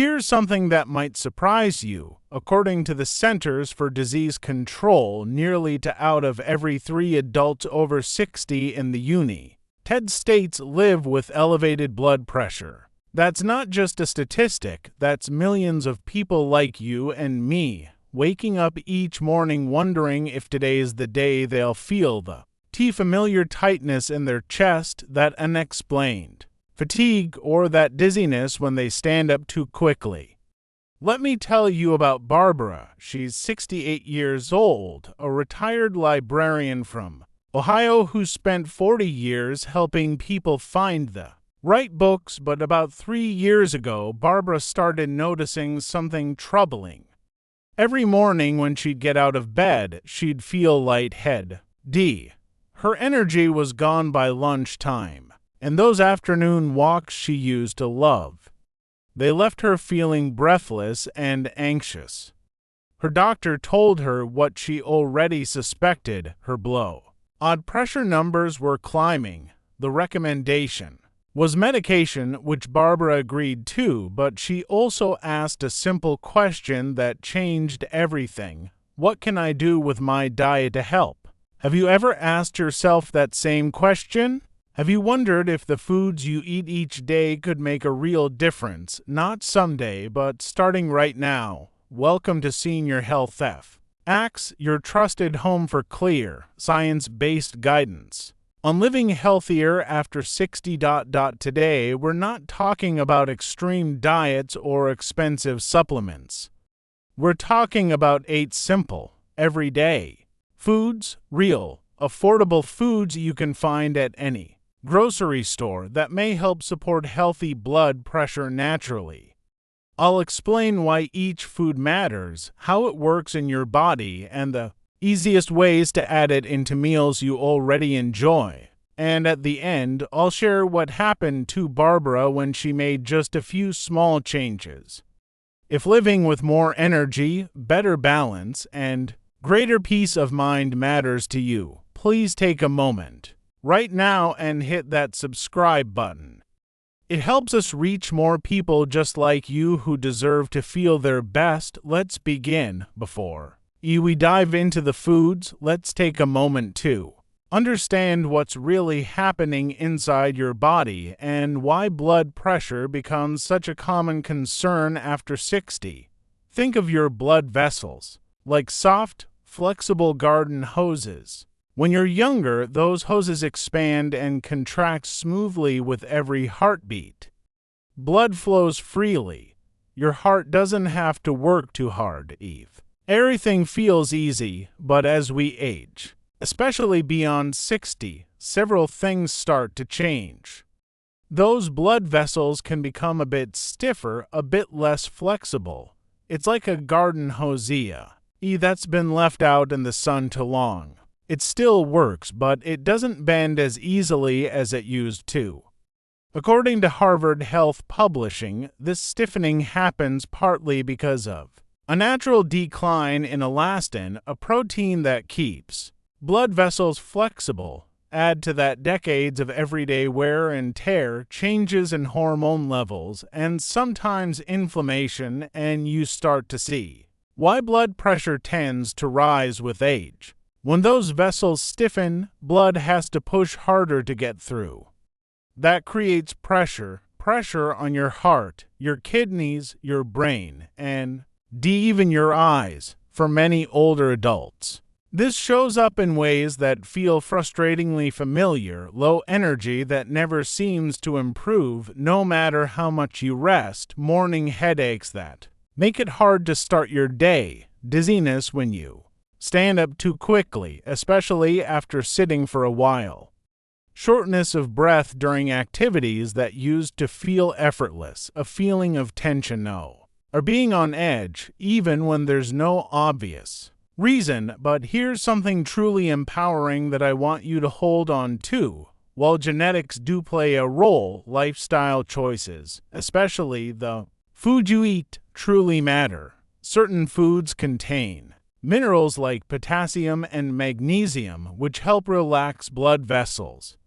Here's something that might surprise you. According to the Centers for Disease Control, nearly out of every 3 adults over 60 in the United States live with elevated blood pressure. That's not just a statistic, that's millions of people like you and me, waking up each morning wondering if today is the day they'll feel the familiar tightness in their chest, that unexplained fatigue, or that dizziness when they stand up too quickly. Let me tell you about Barbara. She's 68 years old, a retired librarian from Ohio who spent 40 years helping people find the right books, but about 3 years ago, Barbara started noticing something troubling. Every morning when she'd get out of bed, she'd feel lightheaded. Her energy was gone by lunchtime, and those afternoon walks she used to love, they left her feeling breathless and anxious. Her doctor told her what she already suspected: her blood pressure numbers were climbing. The recommendation was medication, which Barbara agreed to, but she also asked a simple question that changed everything. What can I do with my diet to help? Have you ever asked yourself that same question? Have you wondered if the foods you eat each day could make a real difference? Not someday, but starting right now. Welcome to Senior Health X, your trusted home for clear, science-based guidance on living healthier after 60. Today, we're not talking about extreme diets or expensive supplements. We're talking about 8 simple, everyday foods, real, affordable foods you can find at any grocery store that may help support healthy blood pressure naturally. I'll explain why each food matters, how it works in your body, and the easiest ways to add it into meals you already enjoy. And at the end, I'll share what happened to Barbara when she made just a few small changes. If living with more energy, better balance, and greater peace of mind matters to you, please take a moment right now and hit that subscribe button. It helps us reach more people just like you who deserve to feel their best. Let's begin. Before we dive into the foods, let's take a moment to understand what's really happening inside your body and why blood pressure becomes such a common concern after 60. Think of your blood vessels like soft, flexible garden hoses. When you're younger, those hoses expand and contract smoothly with every heartbeat. Blood flows freely. Your heart doesn't have to work too hard, Everything feels easy, but as we age, especially beyond 60, several things start to change. Those blood vessels can become a bit stiffer, a bit less flexible. It's like a garden hosea that's been left out in the sun too long. It still works, but it doesn't bend as easily as it used to. According to Harvard Health Publishing, this stiffening happens partly because of a natural decline in elastin, a protein that keeps blood vessels flexible. Add to that decades of everyday wear and tear, changes in hormone levels, and sometimes inflammation, and you start to see why blood pressure tends to rise with age. When those vessels stiffen, blood has to push harder to get through. That creates pressure on your heart, your kidneys, your brain, and even your eyes for many older adults. This shows up in ways that feel frustratingly familiar: low energy that never seems to improve no matter how much you rest, morning headaches that make it hard to start your day, dizziness when you stand up too quickly, especially after sitting for a while, shortness of breath during activities that used to feel effortless, a feeling of tension, or being on edge even when there's no obvious reason. But here's something truly empowering that I want you to hold on to. While genetics do play a role, lifestyle choices, especially the food you eat, truly matter. Certain foods contain minerals like potassium and magnesium, which help relax blood vessels.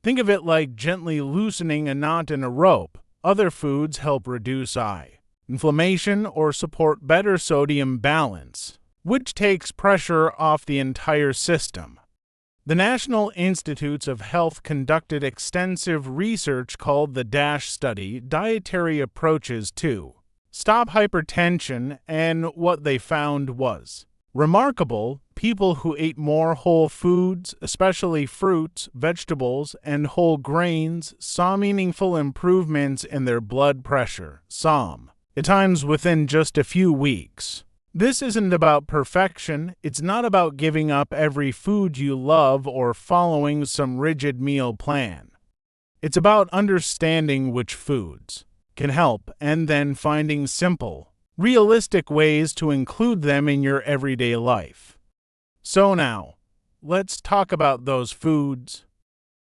Think of it like gently loosening a knot in a rope. Other foods help reduce inflammation, or support better sodium balance, which takes pressure off the entire system. The National Institutes of Health conducted extensive research called the DASH study, Dietary Approaches to Stop Hypertension, and what they found was remarkable. People who ate more whole foods, especially fruits, vegetables, and whole grains, saw meaningful improvements in their blood pressure, some, at times within just a few weeks. This isn't about perfection. It's not about giving up every food you love or following some rigid meal plan. It's about understanding which foods can help and then finding simple, realistic ways to include them in your everyday life. So now, let's talk about those foods.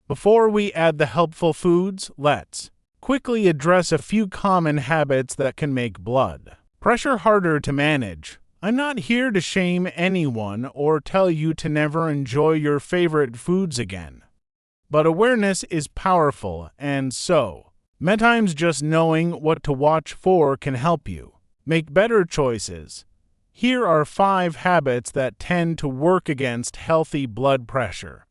Before we add the helpful foods, let's quickly address a few common habits that can make blood pressure harder to manage. I'm not here to shame anyone or tell you to never enjoy your favorite foods again. But awareness is powerful, and so, many times just knowing what to watch for can help you make better choices. Here are 5 habits that tend to work against healthy blood pressure.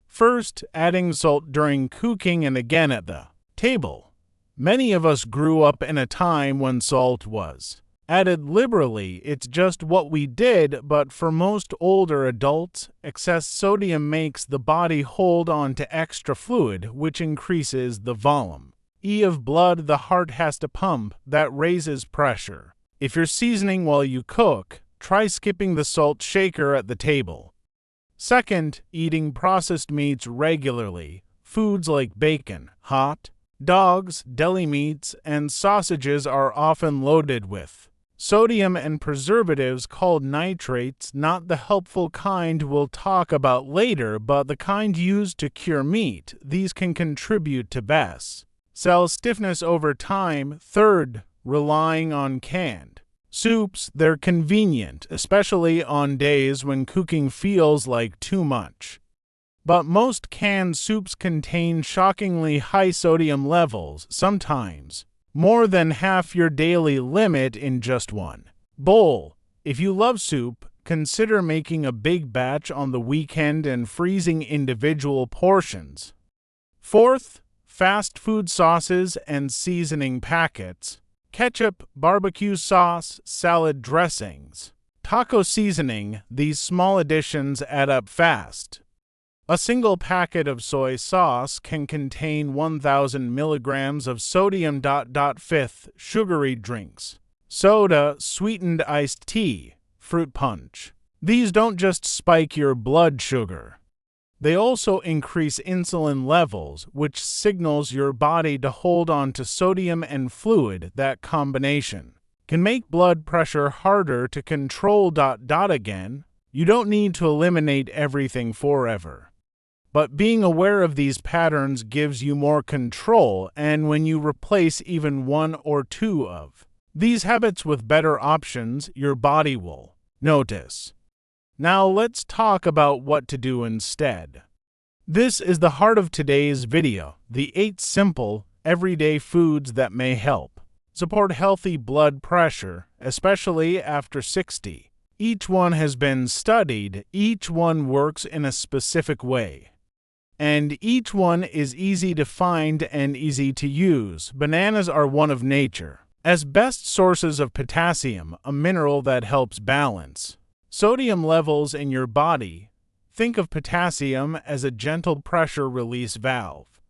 First, adding salt during cooking and again at the table. Many of us grew up in a time when salt was added liberally. It's just what we did, but for most older adults, excess sodium makes the body hold on to extra fluid, which increases the volume of blood the heart has to pump. That raises pressure. If you're seasoning while you cook, try skipping the salt shaker at the table. Second, eating processed meats regularly. Foods like bacon, hot dogs, deli meats, and sausages are often loaded with sodium and preservatives called nitrates, not the helpful kind we'll talk about later, but the kind used to cure meat. These can contribute to cell stiffness over time. Third, relying on canned soups. They're convenient, especially on days when cooking feels like too much. But most canned soups contain shockingly high sodium levels, sometimes more than half your daily limit in just one bowl. If you love soup, consider making a big batch on the weekend and freezing individual portions. Fourth, fast food sauces and seasoning packets. Ketchup, barbecue sauce, salad dressings, taco seasoning. These small additions add up fast. A single packet of soy sauce can contain 1,000 milligrams of sodium. Fifth, sugary drinks. Soda, sweetened iced tea, fruit punch. These don't just spike your blood sugar. They also increase insulin levels, which signals your body to hold on to sodium and fluid. That combination can make blood pressure harder to control. Again, you don't need to eliminate everything forever. But being aware of these patterns gives you more control, and when you replace even 1 or 2 of these habits with better options, your body will notice. Now let's talk about what to do instead. This is the heart of today's video, the 8 simple, everyday foods that may help support healthy blood pressure, especially after 60. Each one has been studied, each one works in a specific way, and each one is easy to find and easy to use. Bananas are one of nature's best sources of potassium, a mineral that helps balance sodium levels in your body. Think of potassium as a gentle pressure release valve.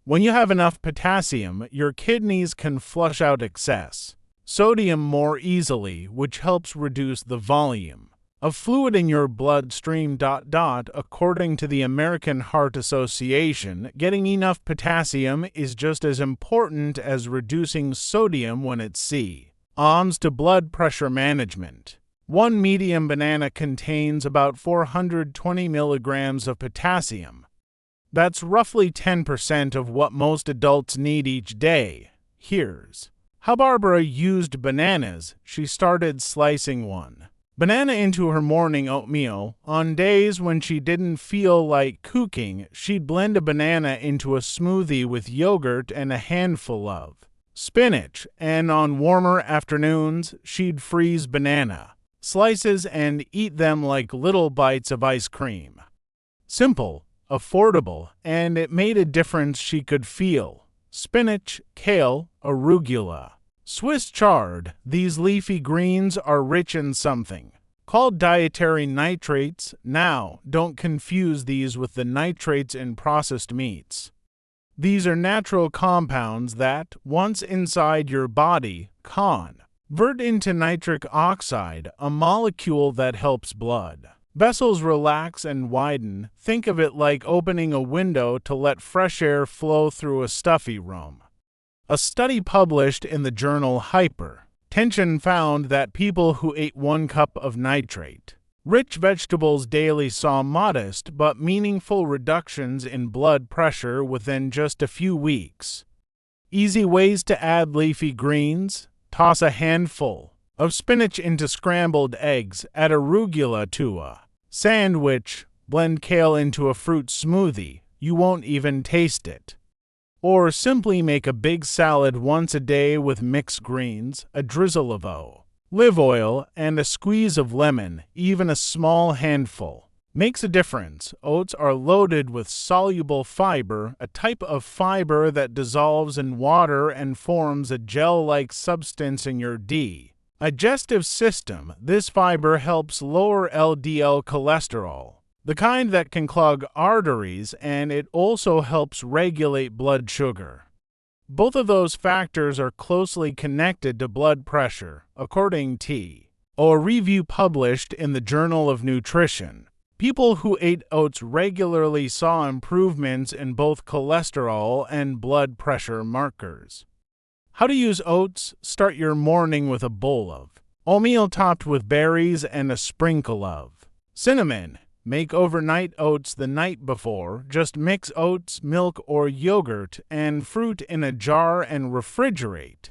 When you have enough potassium, your kidneys can flush out excess sodium more easily, which helps reduce the volume of fluid in your bloodstream. According to the American Heart Association, getting enough potassium is just as important as reducing sodium when it's on to blood pressure management. One medium banana contains about 420 milligrams of potassium. That's roughly 10% of what most adults need each day. Here's how Barbara used bananas. She started slicing one banana into her morning oatmeal. On days when she didn't feel like cooking, she'd blend a banana into a smoothie with yogurt and a handful of spinach, and on warmer afternoons, she'd freeze banana slices and eat them like little bites of ice cream. Simple, affordable, and it made a difference she could feel. Spinach, kale, arugula, Swiss chard, these leafy greens are rich in something called dietary nitrates. Now, don't confuse these with the nitrates in processed meats. These are natural compounds that, once inside your body, convert into nitric oxide, a molecule that helps blood vessels relax and widen. Think of it like opening a window to let fresh air flow through a stuffy room. A study published in the journal Hypertension found that people who ate 1 cup of nitrate-rich vegetables daily saw modest but meaningful reductions in blood pressure within just a few weeks. Easy ways to add leafy greens: toss a handful of spinach into scrambled eggs, add arugula to a sandwich, blend kale into a fruit smoothie, you won't even taste it. Or simply make a big salad once a day with mixed greens, a drizzle of olive oil, and a squeeze of lemon. Even a small handful makes a difference. Oats are loaded with soluble fiber, a type of fiber that dissolves in water and forms a gel-like substance in your digestive system. This fiber helps lower LDL cholesterol, the kind that can clog arteries, and it also helps regulate blood sugar. Both of those factors are closely connected to blood pressure, according to a review published in the Journal of Nutrition. People who ate oats regularly saw improvements in both cholesterol and blood pressure markers. How to use oats? Start your morning with a bowl of oatmeal topped with berries and a sprinkle of cinnamon. Make overnight oats the night before. Just mix oats, milk, or yogurt and fruit in a jar and refrigerate.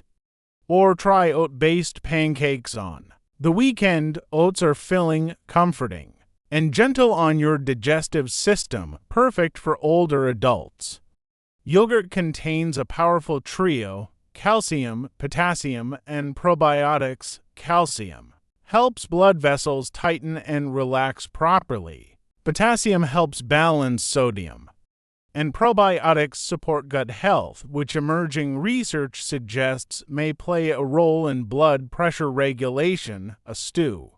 Or try oat-based pancakes on the weekend. Oats are filling, comforting, and gentle on your digestive system, perfect for older adults. Yogurt contains a powerful trio: calcium, potassium, and probiotics. Calcium helps blood vessels tighten and relax properly. Potassium helps balance sodium. And probiotics support gut health, which emerging research suggests may play a role in blood pressure regulation. A study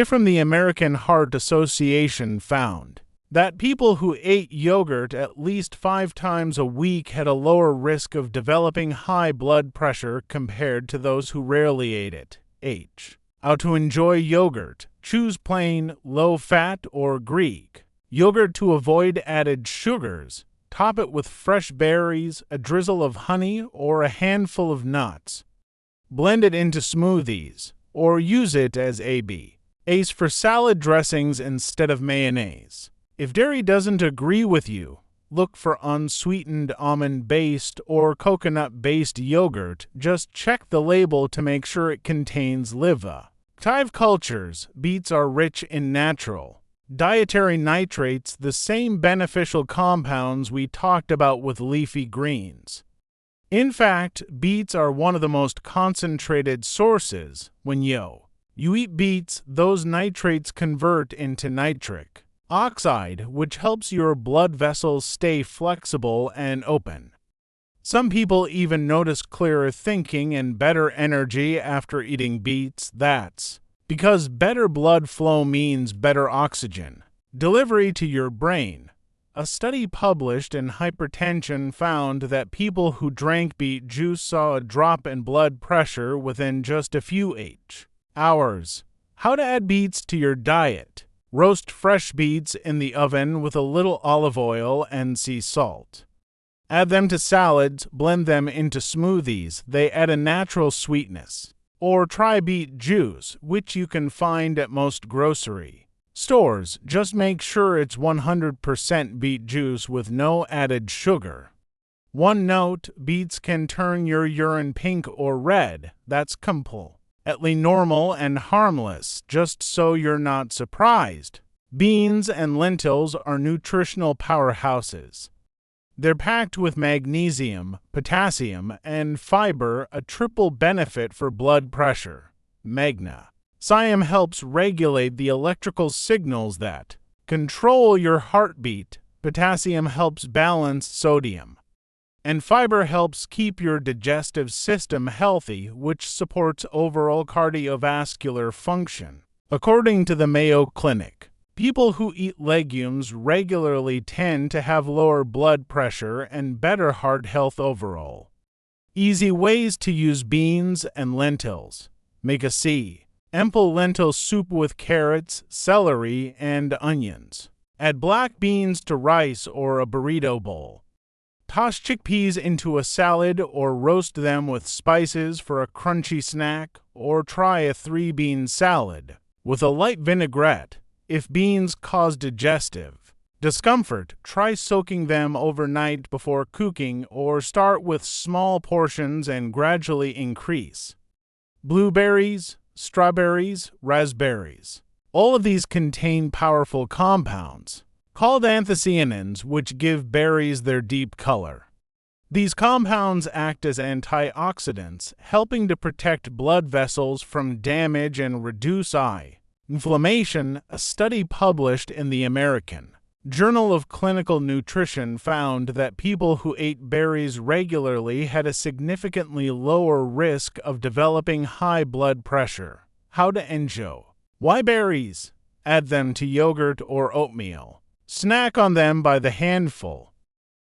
from the American Heart Association found that people who ate yogurt at least 5 times a week had a lower risk of developing high blood pressure compared to those who rarely ate it. How to enjoy yogurt: choose plain, low-fat, or Greek yogurt to avoid added sugars. Top it with fresh berries, a drizzle of honey, or a handful of nuts. Blend it into smoothies, or use it as a base for salad dressings instead of mayonnaise. If dairy doesn't agree with you, look for unsweetened almond-based or coconut-based yogurt. Just check the label to make sure it contains live cultures. Beets are rich in natural dietary nitrates, the same beneficial compounds we talked about with leafy greens. In fact, beets are one of the most concentrated sources. When you eat beets, those nitrates convert into nitric oxide, which helps your blood vessels stay flexible and open. Some people even notice clearer thinking and better energy after eating beets. That's because better blood flow means better oxygen delivery to your brain. A study published in Hypertension found that people who drank beet juice saw a drop in blood pressure within just a few hours. How to add beets to your diet: roast fresh beets in the oven with a little olive oil and sea salt. Add them to salads, blend them into smoothies. They add a natural sweetness. Or try beet juice, which you can find at most grocery stores. Just make sure it's 100% beet juice with no added sugar. One note: beets can turn your urine pink or red. That's completely normal and harmless, just so you're not surprised. Beans and lentils are nutritional powerhouses. They're packed with magnesium, potassium, and fiber, a triple benefit for blood pressure. Magna. Siam helps regulate the electrical signals that control your heartbeat. Potassium helps balance sodium. And fiber helps keep your digestive system healthy, which supports overall cardiovascular function. According to the Mayo Clinic, people who eat legumes regularly tend to have lower blood pressure and better heart health overall. Easy ways to use beans and lentils. Make a ample lentil soup with carrots, celery, and onions. Add black beans to rice or a burrito bowl. Toss chickpeas into a salad or roast them with spices for a crunchy snack, or try a 3-bean salad with a light vinaigrette. If beans cause digestive discomfort, try soaking them overnight before cooking or start with small portions and gradually increase. Blueberries, strawberries, raspberries. All of these contain powerful compounds called anthocyanins, which give berries their deep color. These compounds act as antioxidants, helping to protect blood vessels from damage and reduce eye inflammation. A study published in the American Journal of Clinical Nutrition found that people who ate berries regularly had a significantly lower risk of developing high blood pressure. How to enjoy. Why berries? Add them to yogurt or oatmeal. Snack on them by the handful.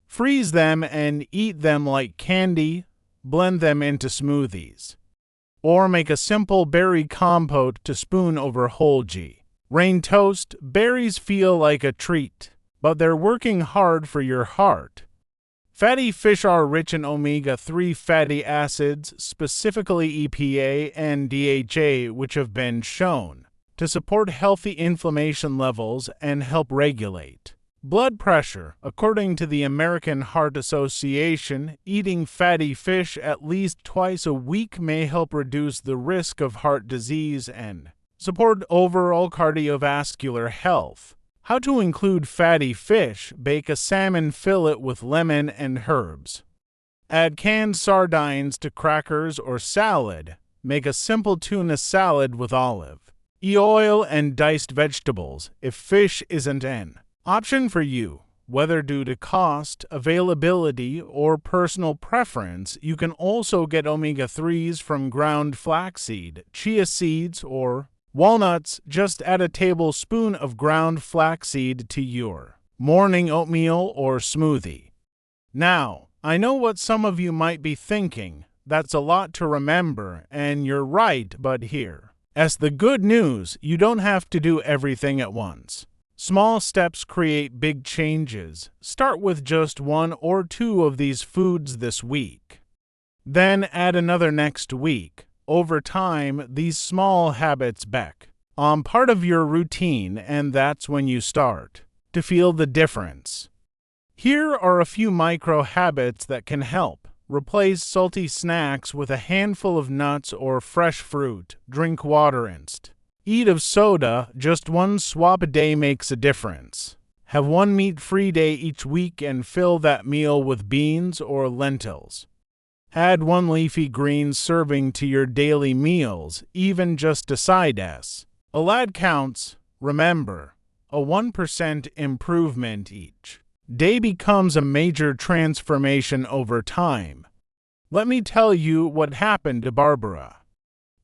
Freeze them and eat them like candy. Blend them into smoothies. Or make a simple berry compote to spoon over whole G. Rain toast. Berries feel like a treat, but they're working hard for your heart. Fatty fish are rich in omega-3 fatty acids, specifically EPA and DHA, which have been shown to support healthy inflammation levels and help regulate blood pressure. According to the American Heart Association, eating fatty fish at least twice a week may help reduce the risk of heart disease and support overall cardiovascular health. How to include fatty fish. Bake a salmon fillet with lemon and herbs. Add canned sardines to crackers or salad. Make a simple tuna salad with olive oil and diced vegetables if fish isn't an option for you. Whether due to cost, availability, or personal preference, you can also get omega-3s from ground flaxseed, chia seeds, or walnuts. Just add a tablespoon of ground flaxseed to your morning oatmeal or smoothie. Now, I know what some of you might be thinking. That's a lot to remember, and you're right, but here's the good news. You don't have to do everything at once. Small steps create big changes. Start with just 1 or 2 of these foods this week. Then add another next week. Over time, these small habits become part of your routine, and that's when you start to feel the difference. Here are a few micro habits that can help. Replace salty snacks with a handful of nuts or fresh fruit. Drink water instead of soda. Just 1 swap a day makes a difference. Have 1 meat-free day each week and fill that meal with beans or lentils. Add 1 leafy green serving to your daily meals, even just a side-s. A lad counts. Remember, a 1% improvement each day becomes a major transformation over time. Let me tell you what happened to Barbara.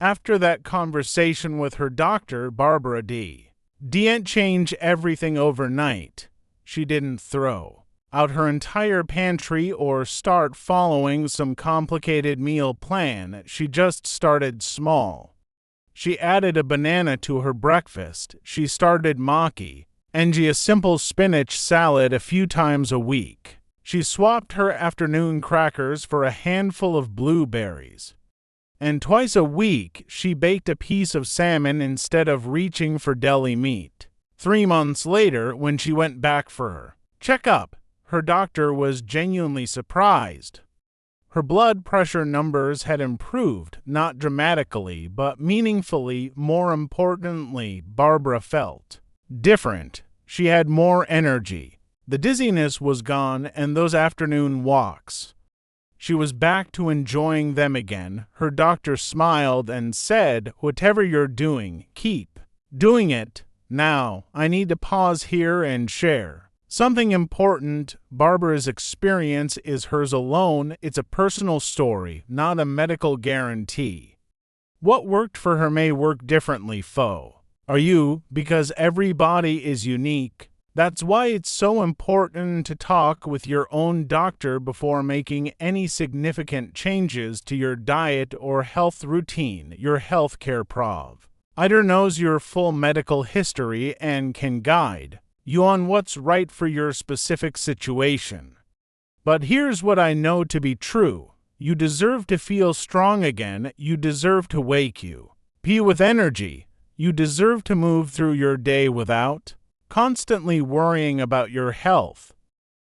After that conversation with her doctor, Barbara didn't change everything overnight. She didn't throw out her entire pantry or start following some complicated meal plan. She just started small. She added a banana to her breakfast. She started maki and a simple spinach salad a few times a week. She swapped her afternoon crackers for a handful of blueberries. And twice a week, she baked a piece of salmon instead of reaching for deli meat. 3 months later, when she went back for her checkup, her doctor was genuinely surprised. Her blood pressure numbers had improved, not dramatically, but meaningfully. More importantly, Barbara felt different. She had more energy, The dizziness was gone, and those afternoon walks. She was back to enjoying them again. Her doctor smiled and said, "Whatever you're doing, keep doing it." Now, I need to pause here and share something important. Barbara's experience is hers alone. It's a personal story, not a medical guarantee. What worked for her may work differently for you, because every body is unique. That's why it's so important to talk with your own doctor before making any significant changes to your diet or health routine. Your healthcare provider knows your full medical history and can guide you on what's right for your specific situation. But here's what I know to be true. You deserve to feel strong again. You deserve to wake you up with energy. You deserve to move through your day without constantly worrying about your health.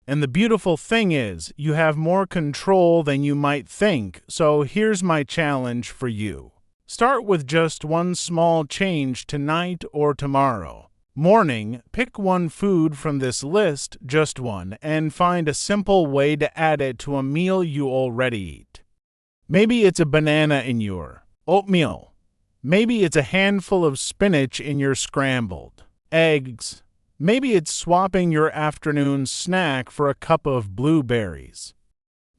And the beautiful thing is, you have more control than you might think. So here's my challenge for you. Start with just one small change tonight or tomorrow morning. Pick one food from this list, just one, and find a simple way to add it to a meal you already eat. Maybe it's a banana in your oatmeal. Maybe it's a handful of spinach in your scrambled eggs. Maybe it's swapping your afternoon snack for a cup of blueberries.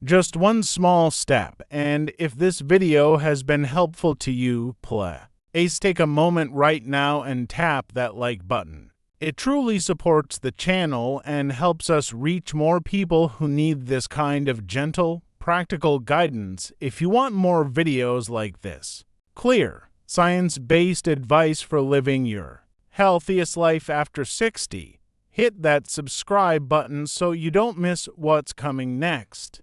Just one small step, and if this video has been helpful to you, please take a moment right now and tap that like button. It truly supports the channel and helps us reach more people who need this kind of gentle, practical guidance. If you want more videos like this, clear, science-based advice for living your healthiest life after 60, hit that subscribe button so you don't miss what's coming next.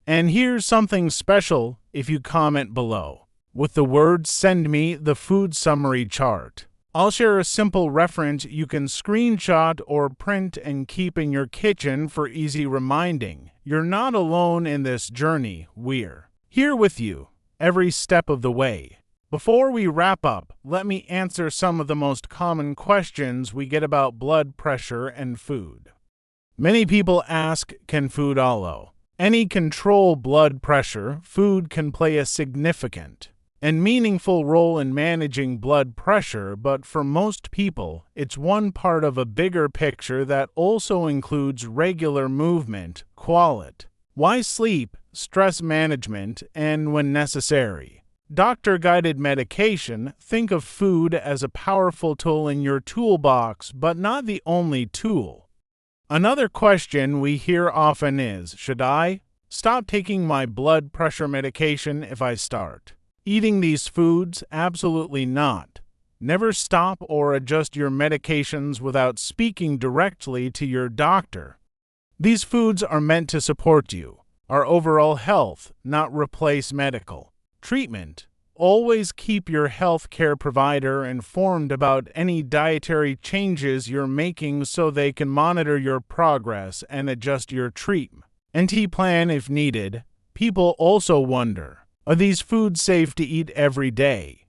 And here's something special: if you comment below with the words "send me the food summary chart," I'll share a simple reference you can screenshot or print and keep in your kitchen for easy reminding. You're not alone in this journey. We're here with you every step of the way. Before we wrap up, let me answer some of the most common questions we get about blood pressure and food. Many people ask, can food control blood pressure? Food can play a significant and meaningful role in managing blood pressure, but for most people, it's one part of a bigger picture that also includes regular movement, quality, wise sleep, stress management, and, when necessary, doctor-guided medication. Think of food as a powerful tool in your toolbox, but not the only tool. Another question we hear often is, should I stop taking my blood pressure medication if I start eating these foods? Absolutely not. Never stop or adjust your medications without speaking directly to your doctor. These foods are meant to support our overall health, not replace medical treatment. Always keep your health care provider informed about any dietary changes you're making so they can monitor your progress and adjust your treatment plan if needed. People also wonder, are these foods safe to eat every day?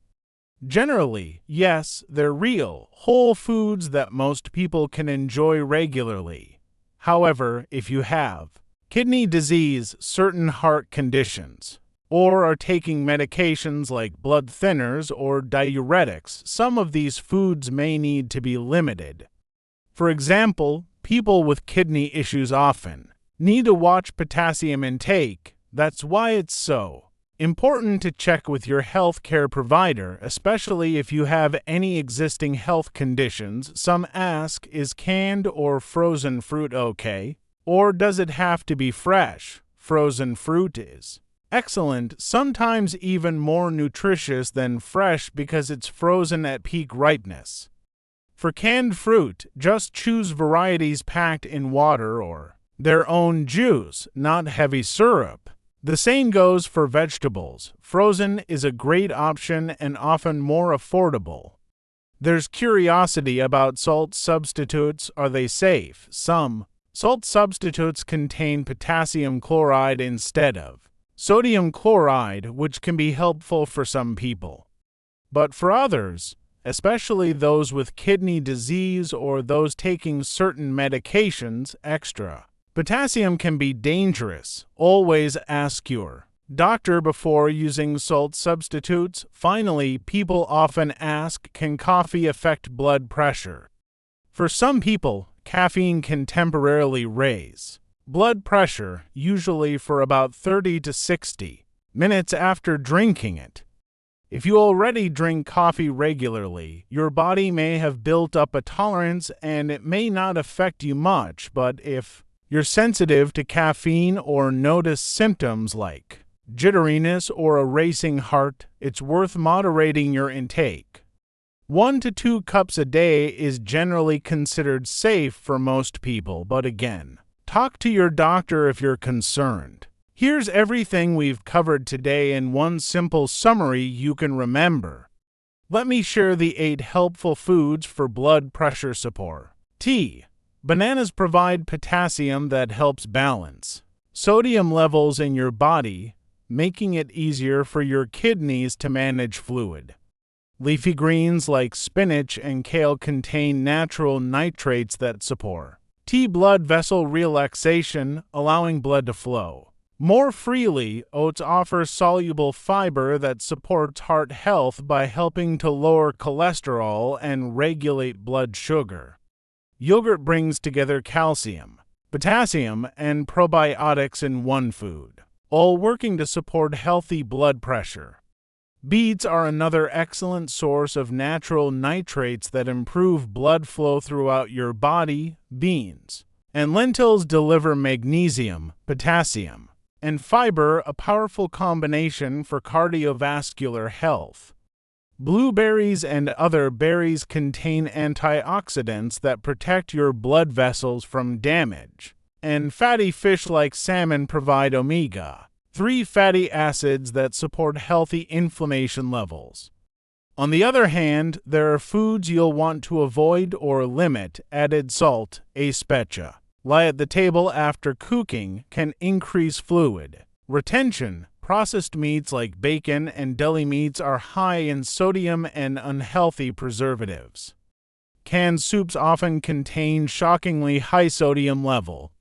Generally, yes, they're real, whole foods that most people can enjoy regularly. However, if you have kidney disease, certain heart conditions, or are taking medications like blood thinners or diuretics, some of these foods may need to be limited. For example, people with kidney issues often need to watch potassium intake. That's why it's so important to check with your healthcare provider, especially if you have any existing health conditions. Some ask, is canned or frozen fruit okay? Or does it have to be fresh? Frozen fruit is excellent, sometimes even more nutritious than fresh because it's frozen at peak ripeness. For canned fruit, just choose varieties packed in water or their own juice, not heavy syrup. The same goes for vegetables. Frozen is a great option and often more affordable. There's curiosity about salt substitutes. Are they safe? Some salt substitutes contain potassium chloride instead of sodium chloride, which can be helpful for some people. But for others, especially those with kidney disease or those taking certain medications extra. Potassium can be dangerous. Always ask your doctor before using salt substitutes. Finally, people often ask, can coffee affect blood pressure? For some people, caffeine can temporarily raise blood pressure, usually for about 30 to 60 minutes after drinking it. If you already drink coffee regularly, your body may have built up a tolerance and it may not affect you much, but if you're sensitive to caffeine or notice symptoms like jitteriness or a racing heart, it's worth moderating your intake. 1 to 2 cups a day is generally considered safe for most people, but again, talk to your doctor if you're concerned. Here's everything we've covered today in one simple summary you can remember. Let me share the 8 helpful foods for blood pressure support. Tea. Bananas provide potassium that helps balance sodium levels in your body, making it easier for your kidneys to manage fluid. Leafy greens like spinach and kale contain natural nitrates that support tea blood vessel relaxation, allowing blood to flow more freely. Oats offer soluble fiber that supports heart health by helping to lower cholesterol and regulate blood sugar. Yogurt brings together calcium, potassium, and probiotics in one food, all working to support healthy blood pressure. Beets are another excellent source of natural nitrates that improve blood flow throughout your body. Beans and lentils deliver magnesium, potassium, and fiber, a powerful combination for cardiovascular health. Blueberries and other berries contain antioxidants that protect your blood vessels from damage, and fatty fish like salmon provide omega-3 fatty acids that support healthy inflammation levels. On the other hand, there are foods you'll want to avoid or limit. Added salt, especially lie at the table after cooking, can increase fluid retention. Processed meats like bacon and deli meats are high in sodium and unhealthy preservatives. Canned soups often contain shockingly high sodium levels.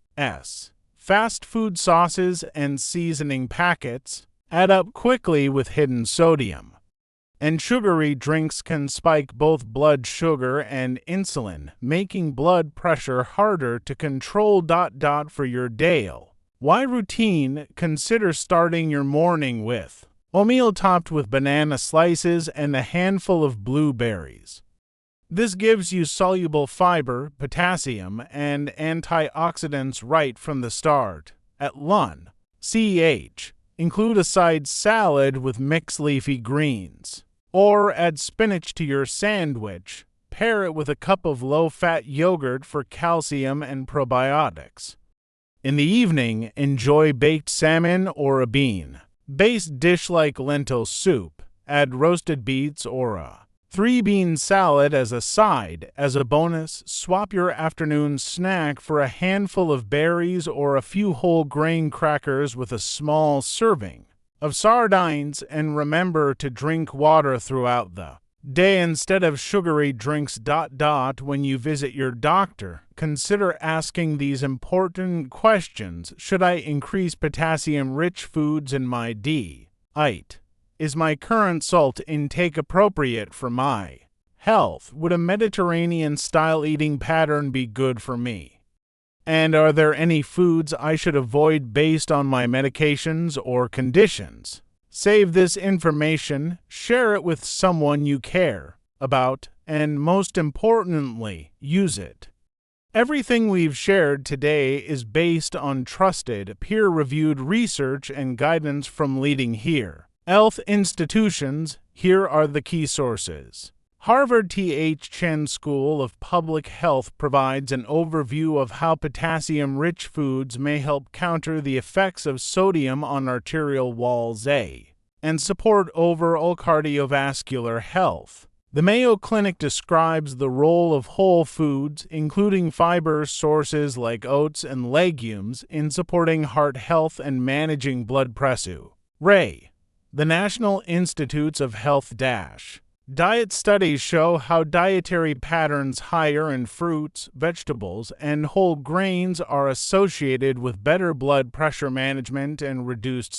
Fast food sauces and seasoning packets add up quickly with hidden sodium. And sugary drinks can spike both blood sugar and insulin, making blood pressure harder to control. For your daily routine, consider starting your morning with oatmeal topped with banana slices and a handful of blueberries. This gives you soluble fiber, potassium, and antioxidants right from the start. At lunch, include a side salad with mixed leafy greens. Or add spinach to your sandwich. Pair it with a cup of low-fat yogurt for calcium and probiotics. In the evening, enjoy baked salmon or a bean-based dish like lentil soup. Add roasted beets or a 3-bean salad as a side. As a bonus, swap your afternoon snack for a handful of berries or a few whole grain crackers with a small serving of sardines, and remember to drink water throughout the day instead of sugary drinks. When you visit your doctor, consider asking these important questions. Should I increase potassium-rich foods in my diet? Is my current salt intake appropriate for my health? Would a Mediterranean-style eating pattern be good for me? And are there any foods I should avoid based on my medications or conditions? Save this information, share it with someone you care about, and most importantly, use it. Everything we've shared today is based on trusted, peer-reviewed research and guidance from leading health institutions. Here are the key sources. Harvard T.H. Chan School of Public Health provides an overview of how potassium-rich foods may help counter the effects of sodium on arterial walls and support overall cardiovascular health. The Mayo Clinic describes the role of whole foods, including fiber sources like oats and legumes, in supporting heart health and managing blood pressure. The National Institutes of Health Diet studies show how dietary patterns higher in fruits, vegetables, and whole grains are associated with better blood pressure management and reduced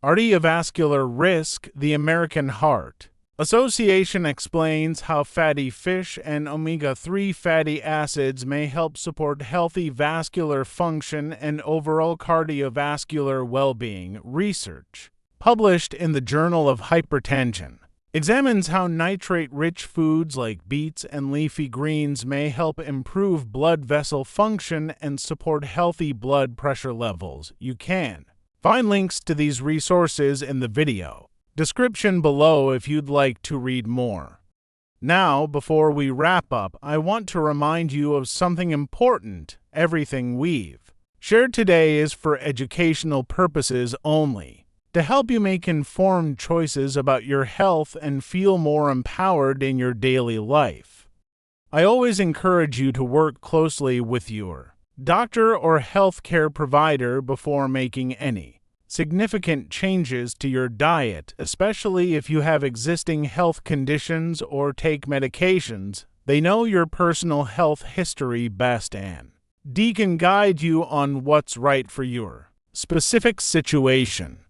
cardiovascular risk. The American Heart Association explains how fatty fish and omega-3 fatty acids may help support healthy vascular function and overall cardiovascular well-being. Research published in the Journal of Hypertension examines how nitrate-rich foods like beets and leafy greens may help improve blood vessel function and support healthy blood pressure levels. You can find links to these resources in the video description below if you'd like to read more. Now, before we wrap up, I want to remind you of something important. Everything we've shared today is for educational purposes only, to help you make informed choices about your health and feel more empowered in your daily life. I always encourage you to work closely with your doctor or healthcare provider before making any significant changes to your diet, especially if you have existing health conditions or take medications. They know your personal health history best and can guide you on what's right for your specific situation.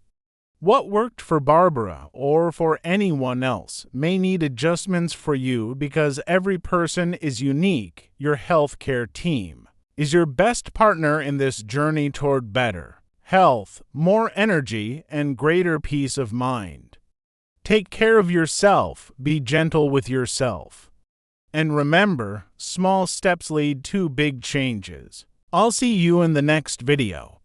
What worked for Barbara or for anyone else may need adjustments for you because every person is unique. Your healthcare team is your best partner in this journey toward better health, more energy, and greater peace of mind. Take care of yourself, be gentle with yourself. And remember, small steps lead to big changes. I'll see you in the next video.